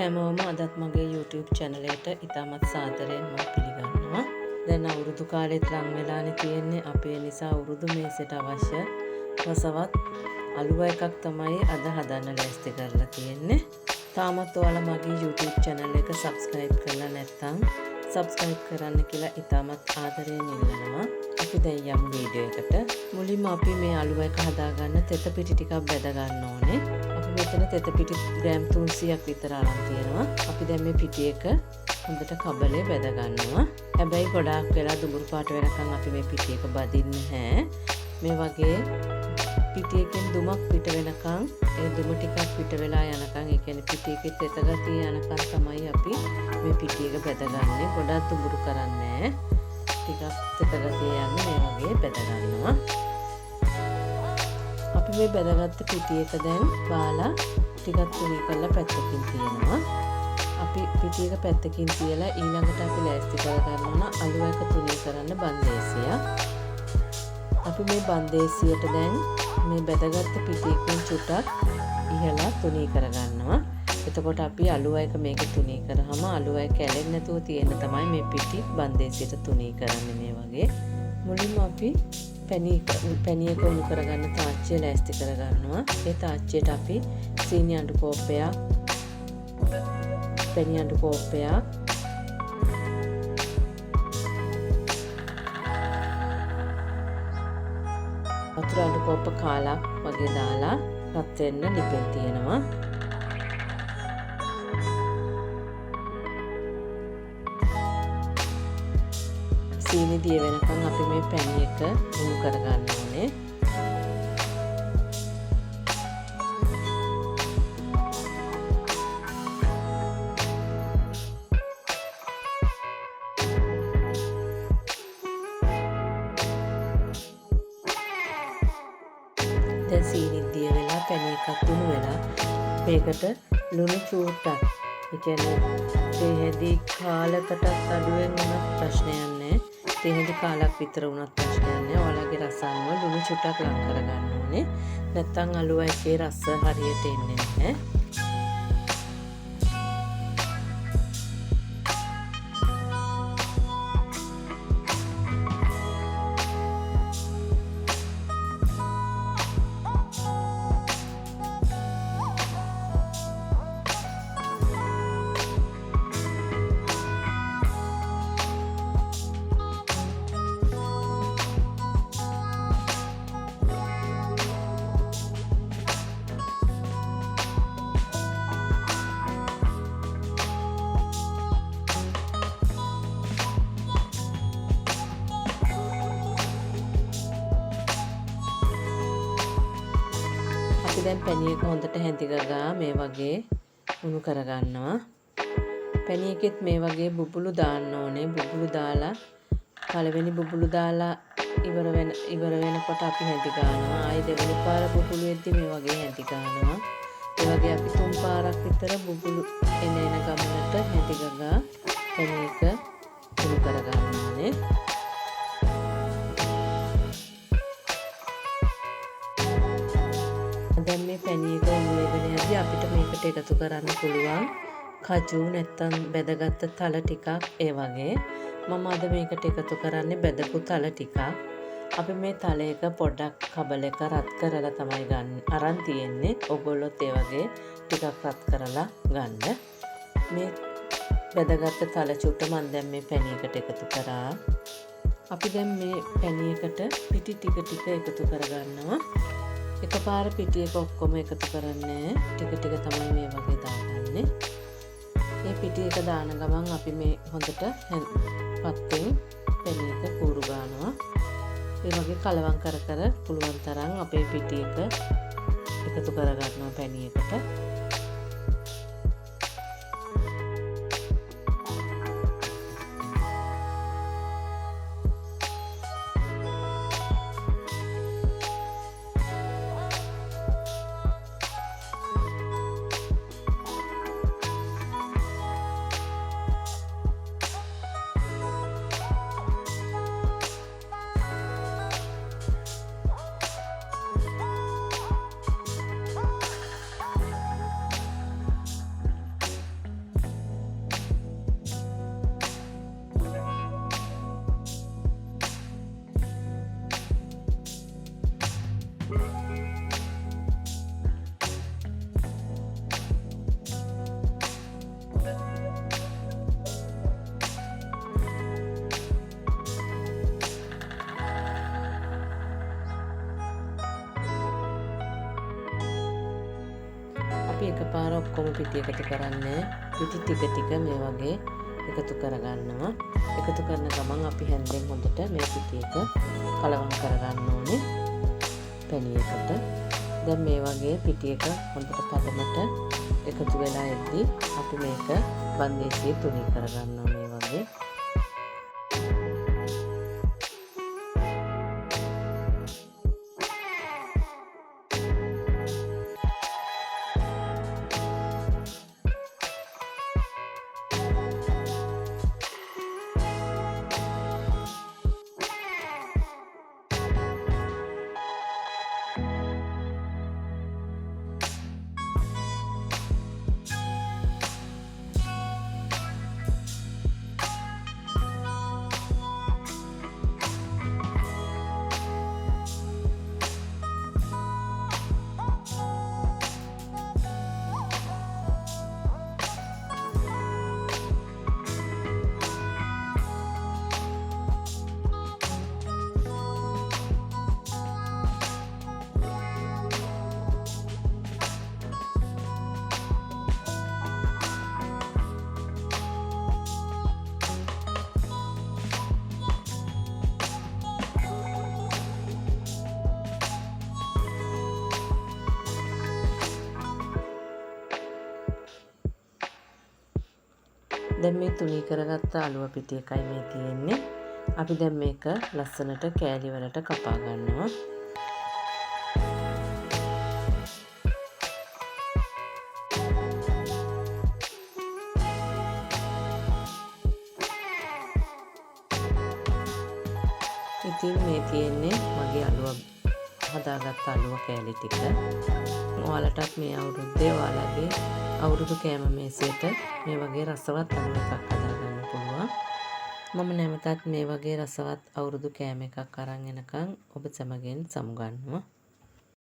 හැමෝම අදත් මගේ YouTube channel එකට ඉතාමත් සාදරයෙන් මම පිළිගන්නවා. දැන් අවුරුදු කාලෙත් ලං වෙලානේ තියෙන්නේ. අපේ නිසා අවුරුදු මේසෙට අවශ්‍ය රසවත් අලුවා එකක් තමයි අද හදන්න ලෑස්ති කරලා තියෙන්නේ. තාමත් ඔයාලා මගේ YouTube channel එක subscribe කරලා නැත්නම් subscribe කරන්න කියලා ඉතාමත් ආදරයෙන් ඉල්ලනවා. අපි දැන් යමු වීඩියෝ එකට. මුලින්ම අපි මේ අලුවා එක හදාගන්න තෙත පිටි ටිකක් බෙද ගන්න ඕනේ. මෙතන තෙත පිටි ග්‍රෑම් 300ක් විතර අරන් තියෙනවා. අපි දැන් මේ පිටි එක හොඳට කබලේ බෙද ගන්නවා. හැබැයි ගොඩාක් වෙලා දුඹුරු පාට වෙනකන් අපි මේ පිටි එක බදින්නේ නැහැ. මේ වගේ පිටි එකෙන් දුමක් පිට වෙනකන් ඒ දුම ටිකක් පිට වෙලා යනකන් ඒ කියන්නේ පිටි එකේ තෙත ගතිය යනකන් තමයි අපි මේ පිටි එක බෙදගන්නේ. ගොඩක් දුඹුරු කරන්නේ නැහැ. ටිකක් තෙත ගතිය යන්නේ මේ වගේ බෙද ගන්නවා. අපි මේ බෙදගත්ත පිටි එක දැන් බාලා ටිකක් තුනී කරලා පැත්තකින් තියනවා. අපි පිටි එක පැත්තකින් තියලා ඊළඟට අපි ලෑස්ති කර ගන්නවා අලුවා එක තුනී කරන්න බන්දේසියක්. අපි මේ බන්දේසියට දැන් මේ බෙදගත්ත පිටි එකෙන් චුට්ටක් ඉහළ තුනී කර ගන්නවා. එතකොට අපි අලුවා එක මේක තුනී කරාම අලුවා එක ඇලෙන්නේ නැතුව තියෙන තමයි මේ පිටි බන්දේසියට තුනී කරන්නේ මේ වගේ. මුලින්ම අපි පැණි එක උණු කරගන්න තාච්චිය ලෑස්ති කරගන්නවා. ඒ තාච්චියට අපි සීනි අඬු කෝප්පයක්, පැණි අඬු කෝප්පයක්, වතුර අඬු කෝප්ප කාලක් වගේ දාලා රත් වෙන්න ලිපෙන් තියෙනවා. සීනි දිය වෙනකන් අපි මේ පැණි එක උණු කරගන්න ඕනේ. දැන් සීනි දිය වෙලා පැණි එකත් උණු වෙලා මේකට ලුණු චූට්ටක්, ඒ කියන්නේ තේ කාලකටත් අඩුවෙන් වුණත් ප්‍රශ්නයක් නැහැ. තේ කාලක් විතර වුණත් ප්‍රශ්නයක් නැහැ. ඔයාලගේ රස අනුව ලුණු චුට්ටක් ලං කරගන්න ඕනේ. නැත්නම් අලුවා එකේ රස හරියට එන්නේ නැහැ. දැන් පැණි එක හොඳට හැඳි ගගා මේ වගේ උණු කරගන්නවා. පැණි එකෙත් මේ වගේ බුබුලු දාන්න ඕනේ. බුබුලු දාලා පළවෙනි බුබුලු දාලා ඉවර වෙනකොට අපි හැඳි ගන්නවා. ආයෙ දෙවෙනි පාර බුබුලු එද්දි මේ වගේ හැඳි ගන්නවා. ඒ වගේ අපි තුන් පාරක් විතර බුබුලු එන ගමනට හැඳි ගගා පැණි එක උණු කරගන්න ඕනේ. දැන් මේ පැණි එක උණු වෙගෙන යද්දී අපිට මේකට එකතු කරන්න පුළුවන් කජු නැත්තම් බෙදගත්ත තල ටිකක් ඒ වගේ. මම අද මේකට එකතු කරන්නේ බෙදපු තල ටිකක්. අපි මේ තල එක පොඩ්ඩක් කබල එක රත් කරලා තමයි අරන් තියෙන්නේ. ඔයගොල්ලොත් ඒ වගේ ටිකක් රත් කරලා ගන්න. මේ බෙදගත්ත තල චුට්ට මම දැන් මේ පැණි එකට එකතු කරා. අපි දැන් මේ පැණි එකට පිටි ටික එකතු කරගන්නවා. එකපාර පිටි එක ඔක්කොම එකතු කරන්නේ ටික ටික තමයි මේ වගේ දාගන්නේ. මේ පිටි එක දාන ගමන් අපි මේ හොඳට පත්තෙන් පැණි එක කූරු ගන්නවා. මේ වගේ කලවම් කර පුළුවන් තරම් අපේ පිටි එක එකතු කරගන්නවා පැණි එකට. අපි එකපාර ඔක්කොම පිටි එකතු කරන්නේ පිටි ටික ටික මේ වගේ එකතු කරගන්නවා. එකතු කරන ගමන් අපි හැන්දෙන් හොඳට මේ පිටි එක කලවම් කරගන්න ඕනේ පැණි එකට. දැන් මේ වගේ පිටි එක හොඳට පදමට එකතු වෙලා එද්දි අපි මේක බන්දේසියේ තුනී කරගන්නවා මේ වගේ. දැන් මේ තුනී කරගත්ත අලුව පිටි එකයි මේ තියෙන්නේ. අපි දැන් මේක ලස්සනට කෑලි වලට කපා ගන්නවා. ඉතින් මේ තියෙන්නේ මගේ අලුව හදාගත්ත අලුව කෑලි ටික. ඔයාලටත් මේ අවුරුද්දේ ඔයාලගේ අවුරුදු කෑම මේසෙට මේ වගේ රසවත් අලුව එකක් හදාගන්න පුළුවන්. මම නැවතත් මේ වගේ රසවත් අවුරුදු කෑම එකක් අරන් එනකන් ඔබ සැමගෙන් සමුගන්නවා.